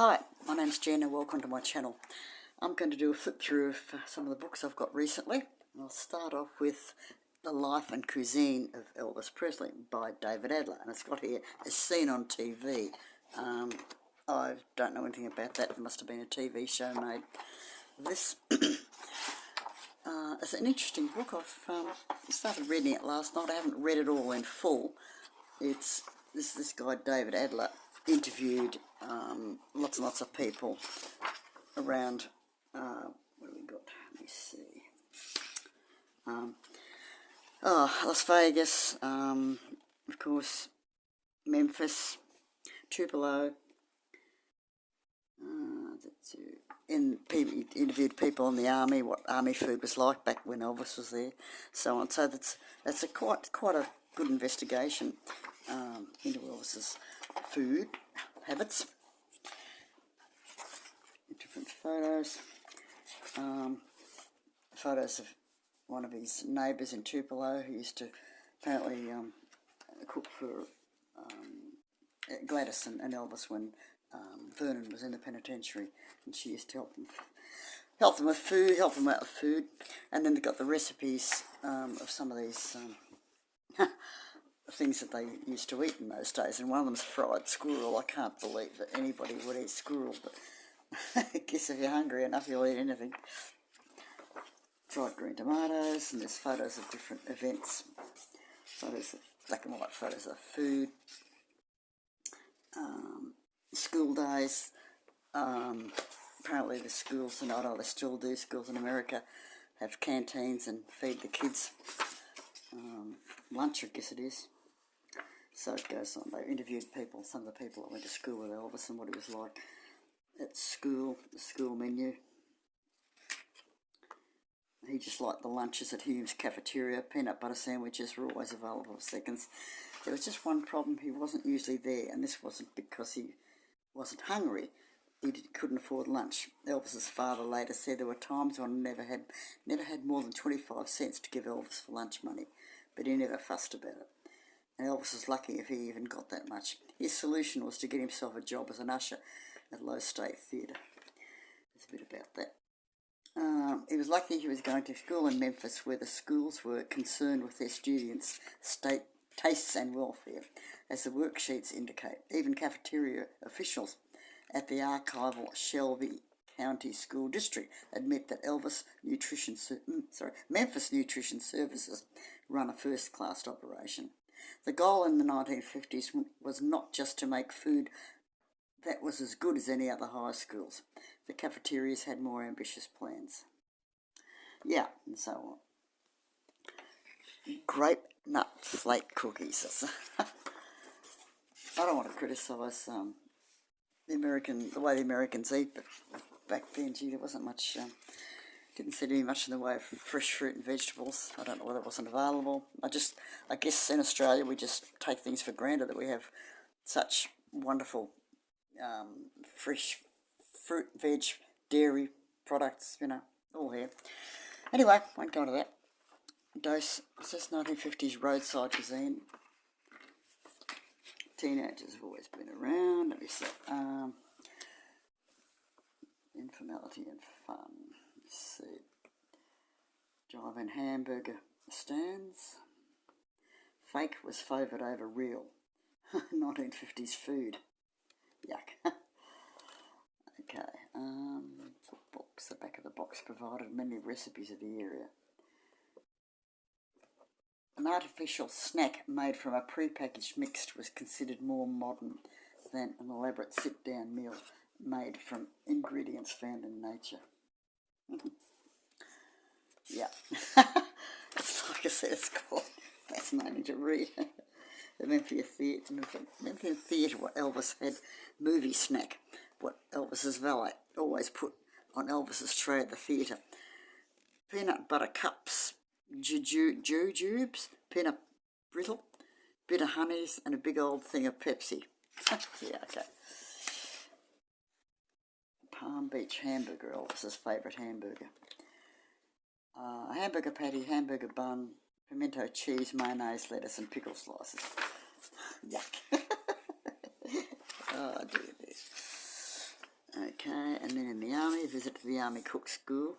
Hi, my name's Jen and welcome to my channel. I'm going to do a flip through of some of the books I've got recently. I'll start off with The Life and Cuisine of Elvis Presley by David Adler, and it's got here, As Seen on TV. I don't know anything about that. There must have been a TV show made of this. It's an interesting book. I've started reading it last night. I haven't read it all in full. It's this guy David Adler interviewed lots and lots of people around. What do we got? Let me see. Las Vegas, of course, Memphis, Tupelo. He interviewed people in the army, what army food was like back when Elvis was there, so on. So that's quite a good investigation into Elvis's food habits. Different photos. Photos of one of his neighbours in Tupelo who used to apparently cook for Gladys and Elvis when Vernon was in the penitentiary, and she used to help them with food, help them out with food. And then they got the recipes of some of these things that they used to eat in those days, and one of them's fried squirrel. I can't believe that anybody would eat squirrel, but I guess if you're hungry enough, you'll eat anything. Fried green tomatoes, and there's photos of different events, photos of black and white photos of food, school days. Apparently the schools, and I know they still do, schools in America have canteens and feed the kids lunch, I guess it is. So it goes on. They interviewed people, some of the people that went to school with Elvis and what it was like at school, the school menu. He just liked the lunches at Hume's cafeteria. Peanut butter sandwiches were always available for seconds. There was just one problem: he wasn't usually there, and this wasn't because he wasn't hungry. He couldn't afford lunch. Elvis's father later said there were times when I never had more than 25 cents to give Elvis for lunch money, but he never fussed about it. And Elvis was lucky if he even got that much. His solution was to get himself a job as an usher at Low State Theatre. There's a bit about that. He was lucky he was going to school in Memphis, where the schools were concerned with their students' state tastes and welfare, as the worksheets indicate. Even cafeteria officials at the archival Shelby County School District admit that Memphis Nutrition Services run a first-class operation. The goal in the 1950s was not just to make food that was as good as any other high schools. The cafeterias had more ambitious plans. Yeah, and so on. Grape nut flake cookies. I don't want to criticise the way the Americans eat, but back then, gee, there wasn't much. Didn't see any much in the way of fresh fruit and vegetables. I don't know whether it wasn't available. I guess in Australia we just take things for granted that we have such wonderful fresh fruit, veg, dairy products, all here. Anyway, won't go into that. Dose, it says 1950s roadside cuisine. Teenagers have always been around. Let me see. Informality and fun. Let's see. Drive-in hamburger stands. Fake was favoured over real. 1950s food. Yuck. Okay. Books. The back of the box provided many recipes of the area. An artificial snack made from a pre-packaged mix was considered more modern than an elaborate sit-down meal made from ingredients found in nature. Yeah. It's like I said, it's quite fascinating to read. The Memphis Theatre, what Elvis had, movie snack, what Elvis's valet always put on Elvis's tray at the theatre. Peanut butter cups, jujubes, peanut brittle, bit of honeys, and a big old thing of Pepsi. Yeah, okay. Palm Beach hamburger, Elvis's favourite hamburger. Hamburger patty, hamburger bun, pimento cheese, mayonnaise, lettuce, and pickle slices. Yuck. Oh, dear. visit to the Army Cook School.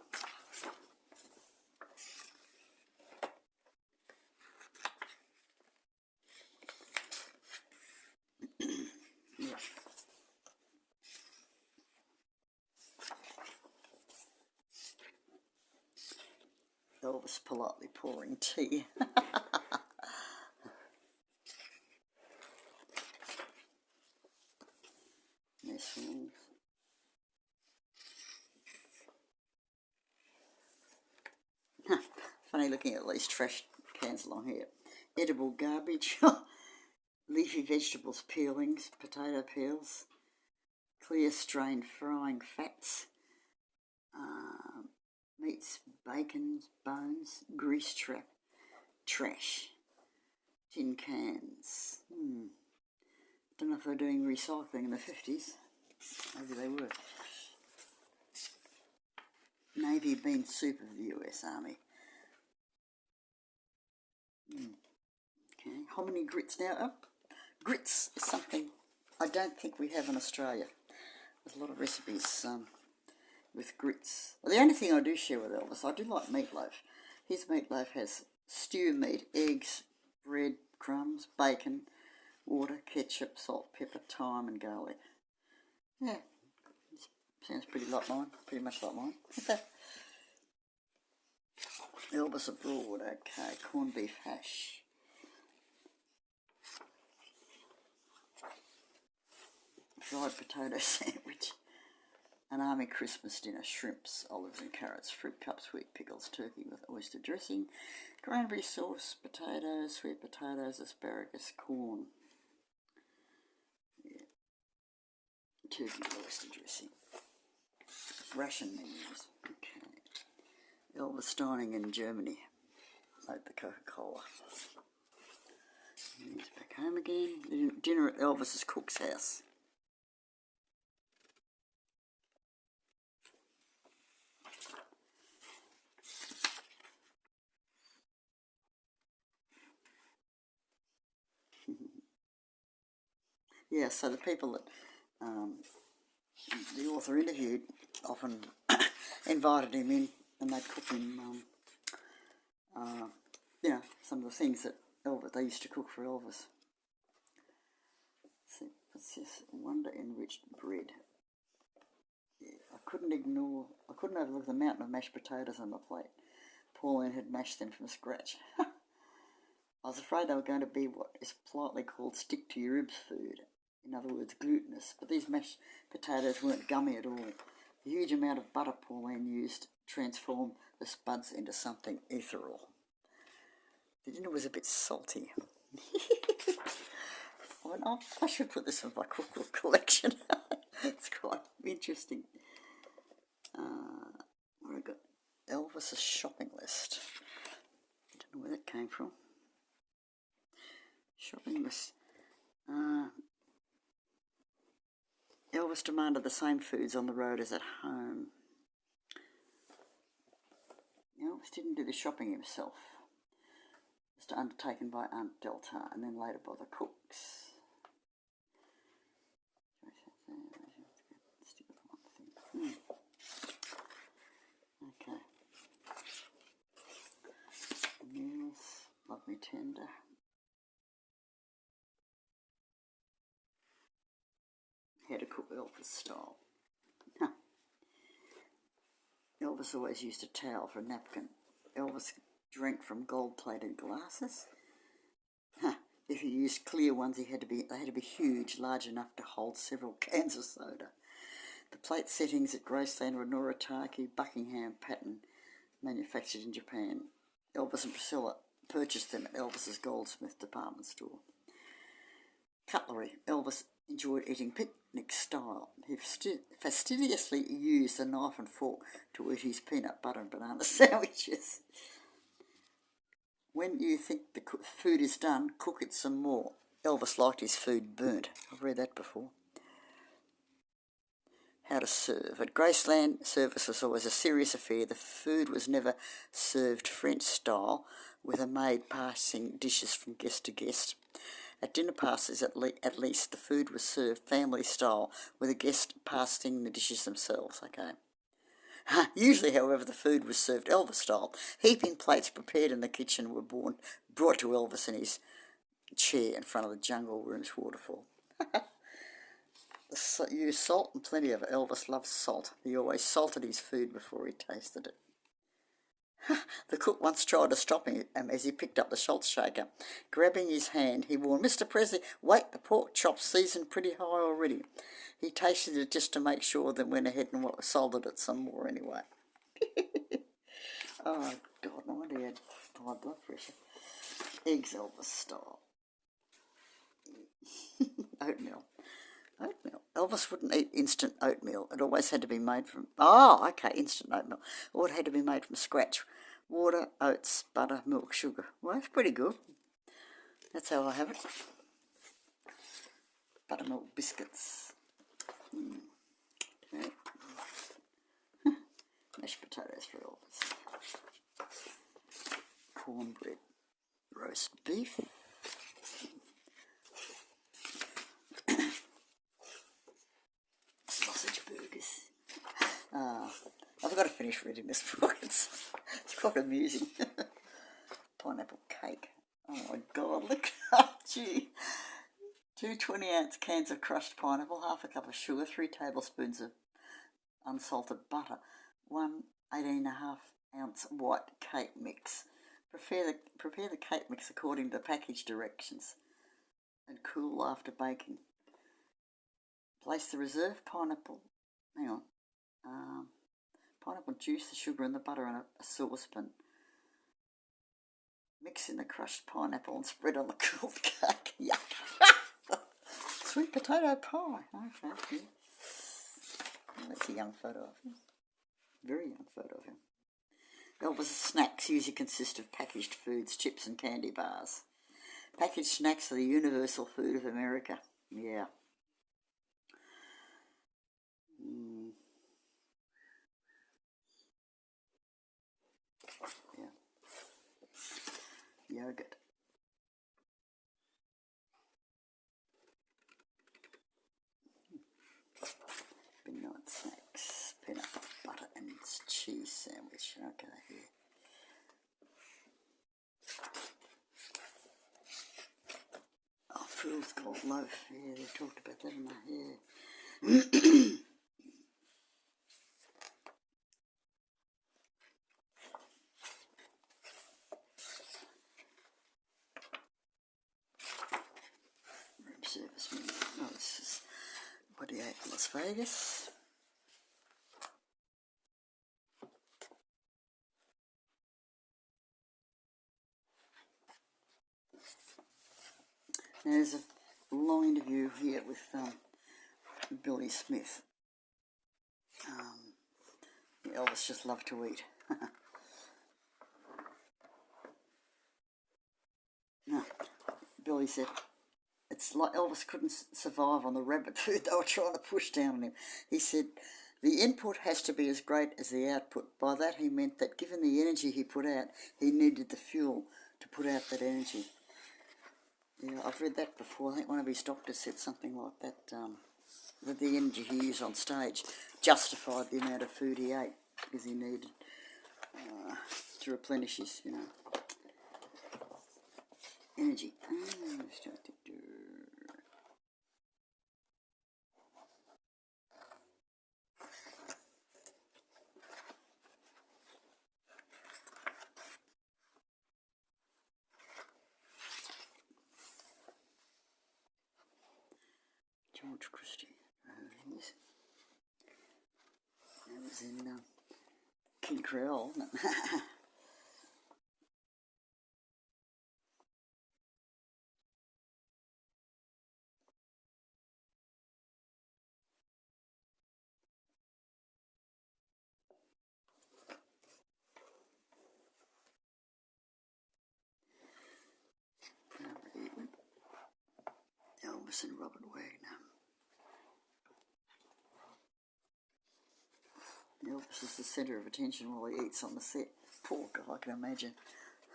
Yeah. Elvis politely pouring tea. Yes, funny looking at these trash cans along here. Edible garbage, leafy vegetables peelings, potato peels, clear strained frying fats, meats, bacon, bones, grease trap, trash, tin cans. Don't know if they were doing recycling in the 50s. Maybe they were. Navy bean soup of the US Army. Okay, hominy grits now. Oh, grits is something I don't think we have in Australia. There's a lot of recipes with grits. Well, the only thing I do share with Elvis, I do like meatloaf. His meatloaf has stew meat, eggs, bread, crumbs, bacon, water, ketchup, salt, pepper, thyme and garlic. Yeah, sounds pretty much like mine. Elvis abroad, okay, corned beef hash. Fried potato sandwich. An army Christmas dinner, shrimps, olives and carrots, fruit cups, sweet pickles, turkey with oyster dressing, cranberry sauce, potatoes, sweet potatoes, asparagus, corn. Yeah. Turkey with oyster dressing. Ration menus. Okay. Elvis dining in Germany. Like the Coca-Cola. He's back home again. Dinner at Elvis's cook's house. Yeah, so the people that the author interviewed often invited him in and they'd cook him, some of the things that they used to cook for Elvis. Let's see, what's this? Wonder enriched bread. Yeah, I couldn't overlook the mountain of mashed potatoes on the plate. Pauline had mashed them from scratch. I was afraid they were going to be what is politely called stick to your ribs food. In other words, glutinous. But these mashed potatoes weren't gummy at all. The huge amount of butter Pauline used transformed the spuds into something ethereal. The dinner was a bit salty. I should put this in my cookbook collection. It's quite interesting. What have I got? Elvis's shopping list. I don't know where that came from. Shopping list. Elvis demanded the same foods on the road as at home. Elvis didn't do the shopping himself. It was undertaken by Aunt Delta and then later by the cooks. Okay. Meals, love me tender. How to cook Elvis style. Elvis always used a towel for a napkin. Elvis drank from gold-plated glasses. If he used clear ones, they had to be huge, large enough to hold several cans of soda. The plate settings at Graceland were Noritake Buckingham pattern, manufactured in Japan. Elvis and Priscilla purchased them at Elvis's Goldsmith department store. Cutlery. Elvis enjoyed eating picnic style. He fastidiously used a knife and fork to eat his peanut butter and banana sandwiches. When you think the food is done, cook it some more. Elvis liked his food burnt. I've read that before. How to serve. At Graceland, service was always a serious affair. The food was never served French style, with a maid passing dishes from guest to guest. At dinner passes, at least, the food was served family style, with a guest passing the dishes themselves. Okay. Usually, however, the food was served Elvis style. Heaping plates prepared in the kitchen were brought to Elvis in his chair in front of the jungle room's waterfall. Use salt and plenty of it. Elvis loved salt. He always salted his food before he tasted it. The cook once tried to stop him as he picked up the salt shaker. Grabbing his hand, he warned, "Mr. Presley, wait, the pork chop's seasoned pretty high already." He tasted it just to make sure, then went ahead and salted it some more anyway. Oh, God, no wonder he had high blood pressure. Eggs Elvis style. Oatmeal. Oatmeal. Elvis wouldn't eat instant oatmeal. It always had to be made from... Oh, okay, instant oatmeal. Or it had to be made from scratch. Water, oats, butter, milk, sugar. Well, that's pretty good. That's how I have it. Buttermilk biscuits. Okay. Mashed potatoes for Elvis. Cornbread. Roast beef. Sausage burgers. I've got to finish reading this book. It's quite amusing. Pineapple cake. Oh my God, look up, gee. 2 20-ounce cans of crushed pineapple, half a cup of sugar, 3 tablespoons of unsalted butter, 1 18.5-ounce white cake mix. Prepare the cake mix according to the package directions and cool after baking. Place the reserved pineapple, pineapple juice, the sugar and the butter in a saucepan. Mix in the crushed pineapple and spread on the cooled cake. Yuck. Sweet potato pie. Okay, yeah. That's a young photo of him. Very young photo of him. Elvis's snacks usually consist of packaged foods, chips and candy bars. Packaged snacks are the universal food of America. Yeah. Yeah. Yogurt. Midnight snacks. Peanut butter and cheese sandwich. Okay, here. Oh, Fool's Gold Loaf. Yeah, they talked about that in my hair. Room service menu. Oh, this is what he ate in Las Vegas. There's a long interview here with Billy Smith. Elvis just loved to eat. No, Billy said, it's like Elvis couldn't survive on the rabbit food they were trying to push down on him. He said, the input has to be as great as the output. By that he meant that given the energy he put out, he needed the fuel to put out that energy. Yeah, I've read that before. I think one of his doctors said something like that, that the energy he used on stage justified the amount of food he ate because he needed to replenish his, energy. George Christie. That was in King Creole, wasn't it? Elvis and Robert Wagner. Elvis is the centre of attention while he eats on the set. Poor guy, I can imagine.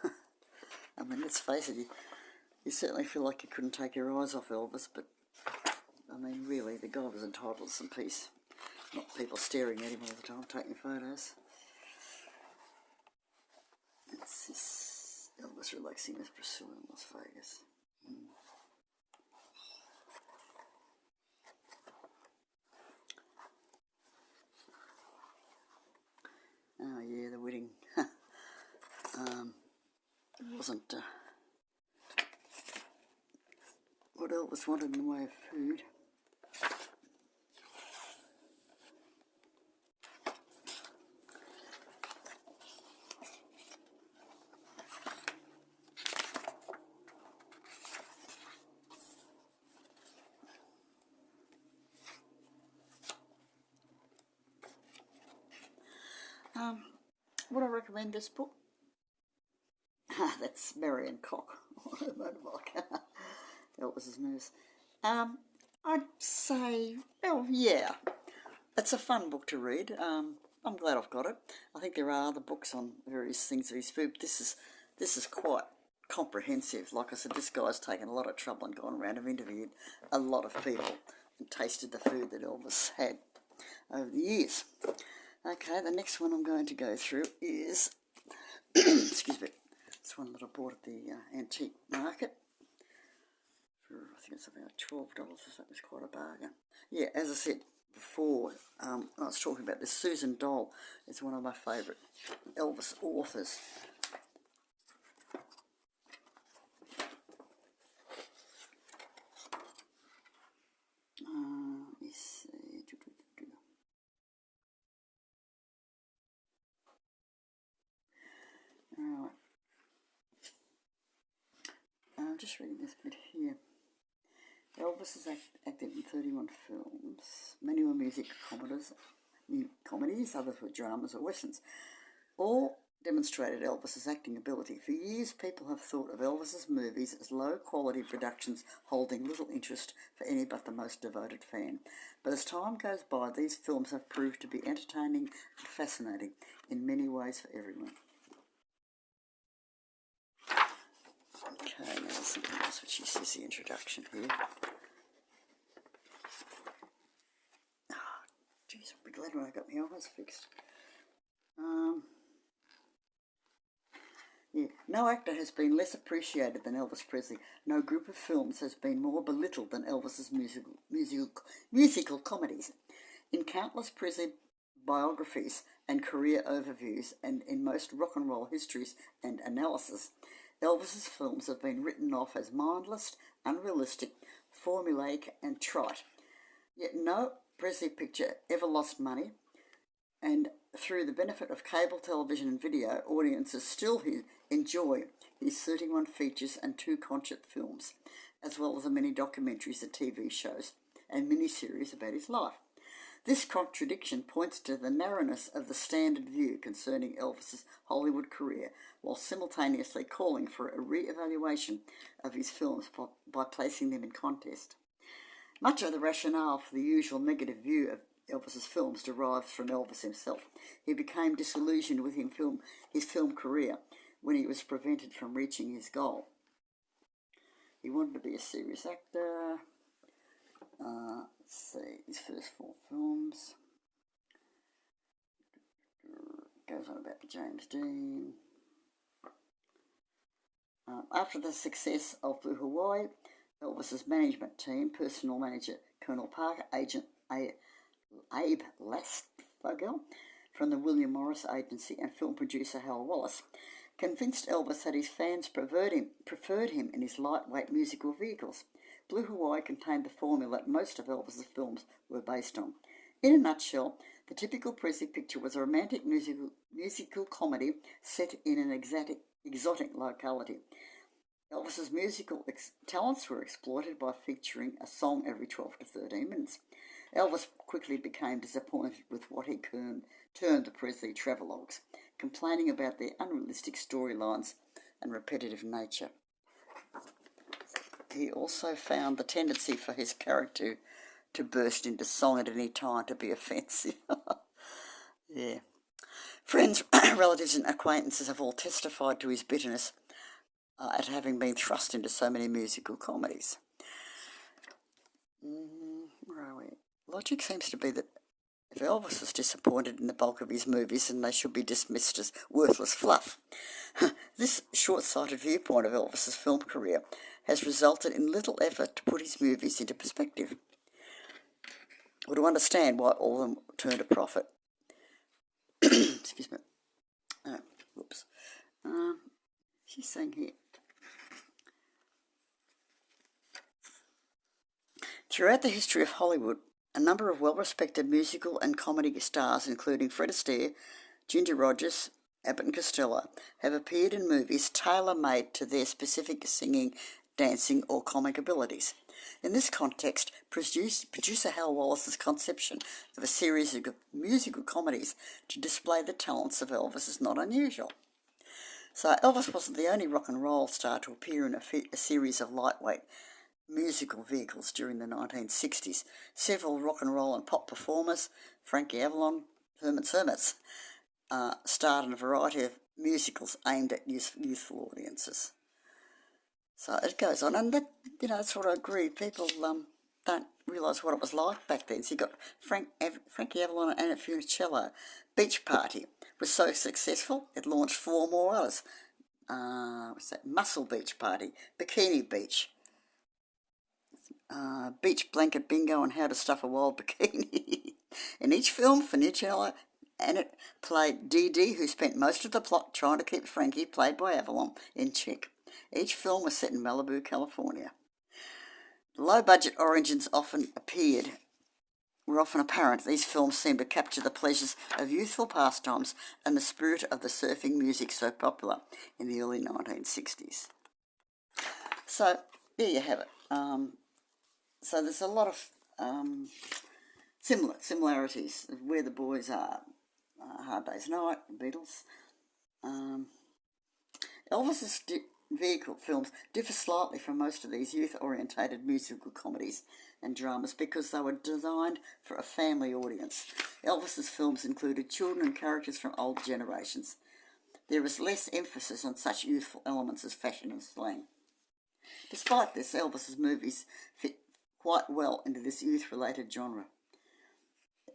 I mean, let's face it, you certainly feel like you couldn't take your eyes off Elvis, but, I mean, really, the guy was entitled to some peace. Not people staring at him all the time, taking photos. It's this Elvis relaxing with Priscilla in Las Vegas. Oh yeah, the wedding. It wasn't what Elvis wanted in the way of food. Would I recommend this book? That's Marion Cock on her motorbike. Elvis's nurse. I'd say, well, yeah, it's a fun book to read. I'm glad I've got it. I think there are other books on various things that he's food. This is quite comprehensive. Like I said, this guy's taken a lot of trouble and gone around and interviewed a lot of people and tasted the food that Elvis had over the years. Okay, the next one I'm going to go through is, excuse me, it's one that I bought at the antique market for, I think it's about $12, so that was quite a bargain. Yeah, as I said before, I was talking about this, Susan Dole is one of my favourite Elvis authors. Let me see. Alright. I'm just reading this bit here. Elvis has acted in 31 films. Many were music comedies, others were dramas or westerns. All demonstrated Elvis's acting ability. For years, people have thought of Elvis's movies as low-quality productions holding little interest for any but the most devoted fan. But as time goes by, these films have proved to be entertaining and fascinating in many ways for everyone. Okay, now there's something else which is the introduction here. Oh, geez, I'll be glad when I got my eyes fixed. Yeah, no actor has been less appreciated than Elvis Presley. No group of films has been more belittled than Elvis's musical comedies. In countless Presley biographies and career overviews, and in most rock and roll histories and analysis, Elvis's films have been written off as mindless, unrealistic, formulaic and trite. Yet no Presley picture ever lost money, and through the benefit of cable television and video, audiences still enjoy his 31 features and 2 concert films, as well as the many documentaries and TV shows and miniseries about his life. This contradiction points to the narrowness of the standard view concerning Elvis's Hollywood career, while simultaneously calling for a re-evaluation of his films by placing them in context. Much of the rationale for the usual negative view of Elvis's films derives from Elvis himself. He became disillusioned with his film career when he was prevented from reaching his goal. He wanted to be a serious actor. Let's see, his first 4 films. Goes on about James Dean. After the success of Blue Hawaii, Elvis's management team, personal manager Colonel Parker, agent Abe Lastfogel from the William Morris Agency, and film producer Hal Wallace, convinced Elvis that his fans preferred him in his lightweight musical vehicles. Blue Hawaii contained the formula that most of Elvis's films were based on. In a nutshell, the typical Presley picture was a romantic musical comedy set in an exotic locality. Elvis's musical talents were exploited by featuring a song every 12 to 13 minutes. Elvis quickly became disappointed with what he termed the Presley travelogues, complaining about their unrealistic storylines and repetitive nature. He also found the tendency for his character to burst into song at any time to be offensive. Yeah. Friends, relatives and acquaintances have all testified to his bitterness at having been thrust into so many musical comedies. Where are we? Logic seems to be that If Elvis was disappointed in the bulk of his movies, then they should be dismissed as worthless fluff. This short-sighted viewpoint of Elvis's film career has resulted in little effort to put his movies into perspective, or to understand why all of them turned a profit. Excuse me. Whoops. She's saying here. Throughout the history of Hollywood, a number of well-respected musical and comedy stars, including Fred Astaire, Ginger Rogers, Abbott and Costello, have appeared in movies tailor-made to their specific singing, dancing or comic abilities. In this context, producer Hal Wallace's conception of a series of musical comedies to display the talents of Elvis is not unusual. So Elvis wasn't the only rock and roll star to appear in a series of lightweight musical vehicles during the 1960s. Several rock and roll and pop performers, Frankie Avalon, Herman's Hermits, starred in a variety of musicals aimed at youthful audiences. So it goes on, and that, that's what I agree. People don't realise what it was like back then. So you got Frankie Avalon and Anna Funicello. Beach Party was so successful it launched 4 more others. What's that? Muscle Beach Party, Bikini Beach, Beach Blanket Bingo, and How to Stuff a Wild Bikini. In each film, Funicello and it played Dee Dee, who spent most of the plot trying to keep Frankie, played by Avalon, in check. Each film was set in Malibu, California. The low-budget origins were often apparent. These films seemed to capture the pleasures of youthful pastimes and the spirit of the surfing music so popular in the early 1960s. So, there you have it. So there's a lot of similarities of Where the Boys Are, Hard Day's Night, The Beatles. Elvis's vehicle films differ slightly from most of these youth-orientated musical comedies and dramas because they were designed for a family audience. Elvis's films included children and characters from old generations. There is less emphasis on such youthful elements as fashion and slang. Despite this, Elvis's movies fit quite well into this youth-related genre.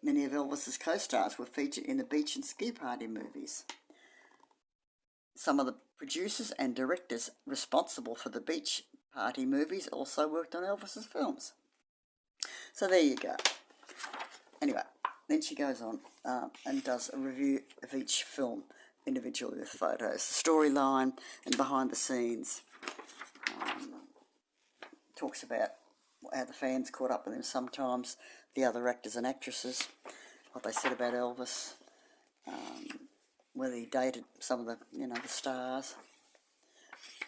Many of Elvis's co-stars were featured in the Beach and Ski Party movies. Some of the producers and directors responsible for the Beach Party movies also worked on Elvis's films. So there you go. Anyway, then she goes on and does a review of each film individually with photos, the storyline and behind the scenes. Talks about how the fans caught up with him sometimes, the other actors and actresses, what they said about Elvis, whether he dated some of the, the stars,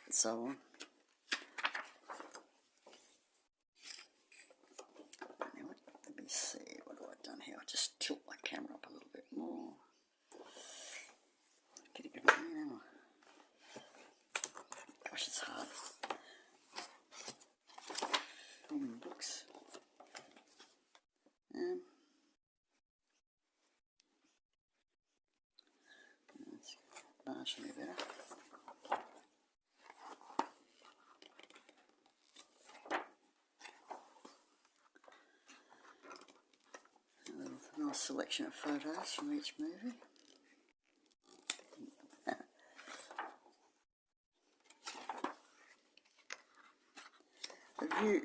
and so on. Anyway, let me see, what have I done here? I just tilt my camera up a little bit more. Getting it in now. Gosh, it's hard. Filming books. Marginally better. A nice selection of photos from each movie.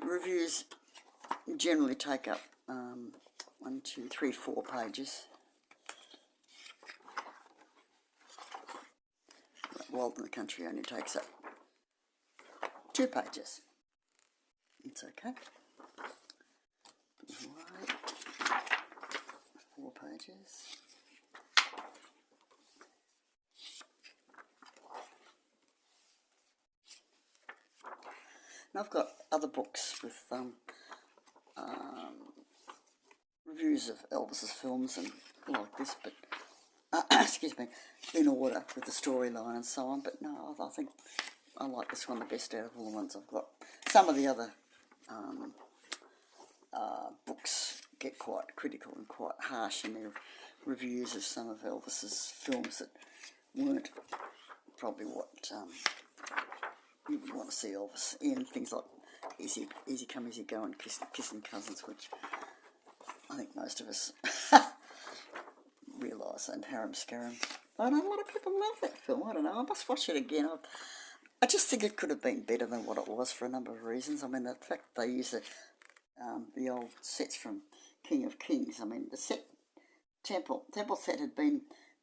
Reviews generally take up 1, 2, 3, 4 pages. Wild in the Country only takes up 2 pages. It's okay. Right. 4 pages. And I've got other books with reviews of Elvis's films and like this, but excuse me, in order with the storyline and so on. But no, I think I like this one the best out of all the ones I've got. Some of the other books get quite critical and quite harsh in their reviews of some of Elvis's films that weren't probably what you would want to see Elvis in. Things like Easy Come, Easy Go and Kissing Cousins, which I think most of us and Harem Scarum. I know a lot of people love that film. I don't know. I must watch it again. I just think it could have been better than what it was for a number of reasons. I mean, the fact they used the old sets from King of Kings. I mean, the temple set had been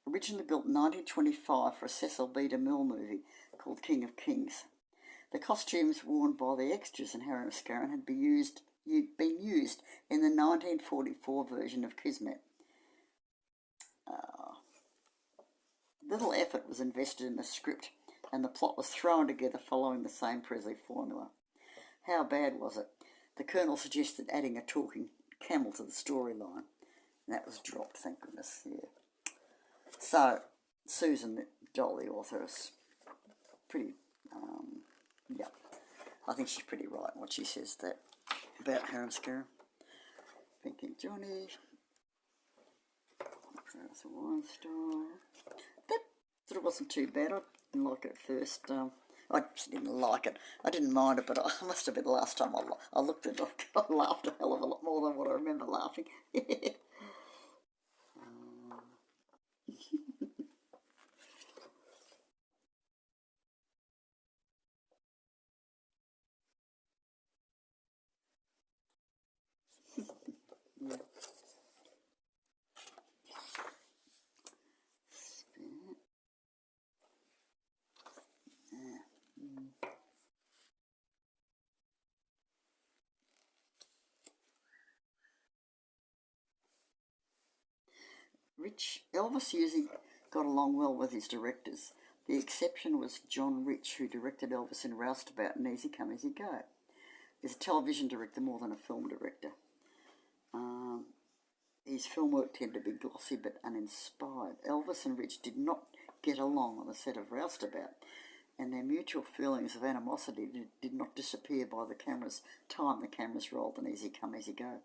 originally built in 1925 for a Cecil B. DeMille movie called King of Kings. The costumes worn by the extras in Harem Scarum had been used in the 1944 version of Kismet. Little effort was invested in the script, and the plot was thrown together following the same Presley formula. How bad was it? The Colonel suggested adding a talking camel to the storyline. That was dropped, thank goodness, yeah. So, Susan Dole, the author, is pretty, yeah, I think she's pretty right in what she says that about Harem Scarum. Pinky Johnny, Professor Weinstein. That sort of wasn't too bad. I didn't like it at first. I just didn't like it. I didn't mind it, but I must have been the last time I looked at it. I laughed a hell of a lot more than what I remember laughing. Yeah. Elvis usually got along well with his directors. The exception was John Rich, who directed Elvis in Roustabout and Easy Come, Easy Go. He's a television director more than a film director. His film work tended to be glossy but uninspired. Elvis and Rich did not get along on the set of Roustabout, and their mutual feelings of animosity did not disappear by the cameras rolled in Easy Come, Easy Go.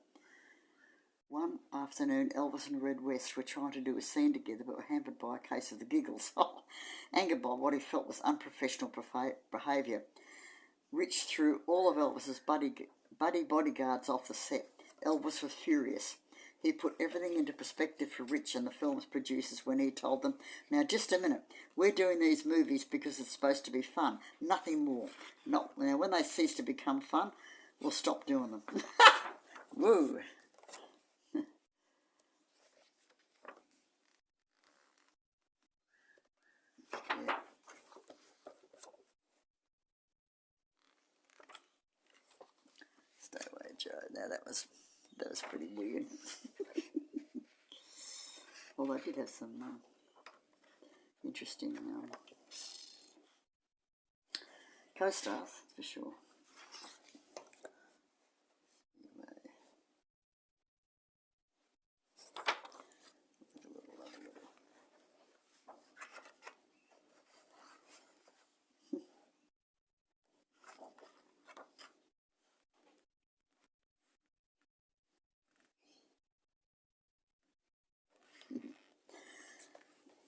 One afternoon, Elvis and Red West were trying to do a scene together but were hampered by a case of the giggles. Angered by what he felt was unprofessional behaviour, Rich threw all of Elvis's buddy bodyguards off the set. Elvis was furious. He put everything into perspective for Rich and the film's producers when he told them, "Now, just a minute, we're doing these movies because it's supposed to be fun, nothing more. Now, when they cease to become fun, we'll stop doing them." Woo! Yeah. Stay away, Joe. Now that was pretty weird. Well, they did have some interesting co-stars for sure.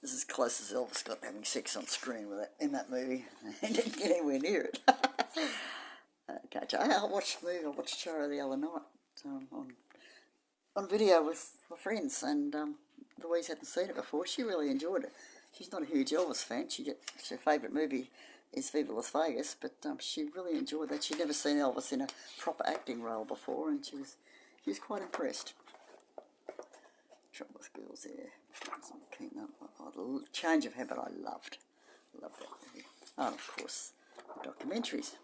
This is as close as Elvis got having sex on screen with it in that movie. He didn't get anywhere near it. Okay, I watched the movie. I watched Charo the other night on video with my friends, and Louise hadn't seen it before. She really enjoyed it. She's not a huge Elvis fan. Her favourite movie is Viva Las Vegas, but she really enjoyed that. She'd never seen Elvis in a proper acting role before, and she was quite impressed. Trouble with Girls there. Change of Habit I loved. Loved that movie. Oh, and of course, the documentaries.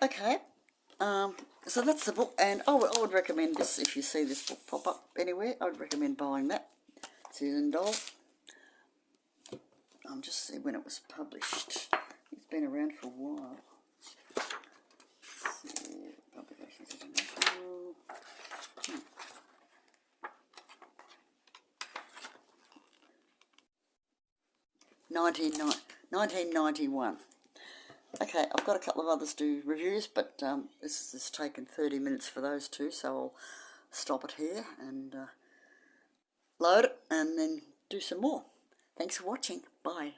Okay, so that's the book, and I would recommend this if you see this book pop up anywhere. I would recommend buying that. Susan Dole. I'm just seeing when it was published. It's been around for a while. Let's see, Publications International. 1991. Okay, I've got a couple of others to do reviews, but this has taken 30 minutes for those two, so I'll stop it here and load it and then do some more. Thanks for watching. Bye.